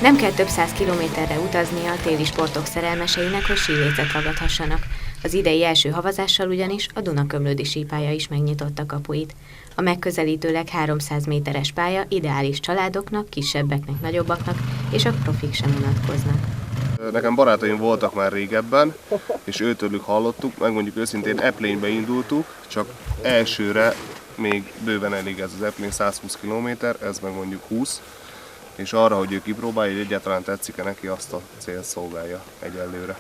Nem kell több száz kilométerre utaznia a téli sportok szerelmeseinek, hogy sílécet ragadhassanak. Az idei első havazással ugyanis a Duna-Komlódi sípálya is megnyitotta kapuit. A megközelítőleg 300 méteres pálya ideális családoknak, kisebbeknek, nagyobbaknak, és a profik sem unatkoznak. Nekem barátaim voltak már régebben, és őtőlük hallottuk, megmondjuk őszintén, Eplénybe indultuk, csak elsőre még bőven elég ez az Eplény 120 km, ez meg mondjuk 20, és arra, hogy ő kipróbálja, hogy egyáltalán tetszik-e neki, azt a célt szolgálja egyelőre.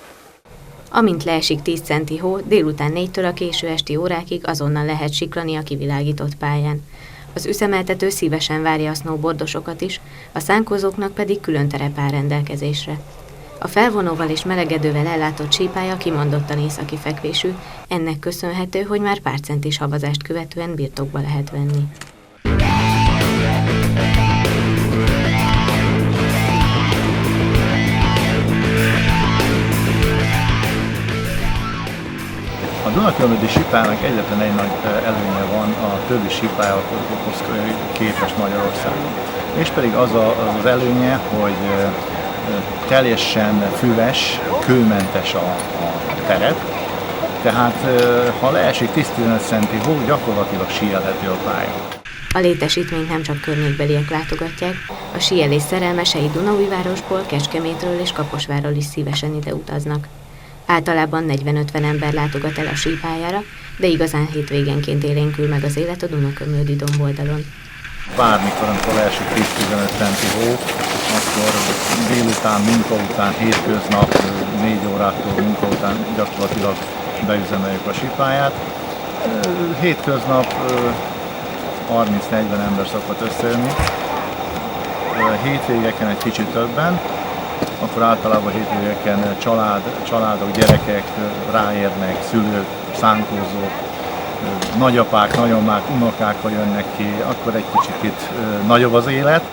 Amint leesik 10 centi hó, délután 4-től a késő esti órákig azonnal lehet siklani a kivilágított pályán. Az üzemeltető szívesen várja a snowboardosokat is, a szánkozóknak pedig külön terep áll rendelkezésre. A felvonóval és melegedővel ellátott sípálya kimondottan északi fekvésű, ennek köszönhető, hogy már pár centis havazást követően birtokba lehet venni. A Duna-Komlódi sípályának egyetlen egy nagy előnye van a többi sípályához képest Magyarországon. És pedig az az előnye, hogy teljesen füves, kőmentes a terep. Tehát ha leesik 10-15 centi hó, gyakorlatilag síelhető a pálya. A létesítményt nem csak környékbeliek látogatják, a síelés szerelmesei Dunaújvárosból, Kecskemétről és Kaposvárról is szívesen ide utaznak. Általában 40-50 ember látogat el a sípályára, de igazán hétvégenként élénkül meg az élet a Duna-Komlódi domboldalon. Bármikor, amikor leesik 10-15 centi hó, akkor délután, munka után, hétköznap, 4 órától munka után gyakorlatilag beüzemeljük a sípályát. Hétköznap 30-40 ember szokott összejönni, hétvégeken egy kicsit többen, akkor általában hétvégeken családok, gyerekek ráérnek, szülők, szánkozók, nagyapák, nagyomák, unokák, ha jönnek ki, akkor egy kicsit nagyobb az élet.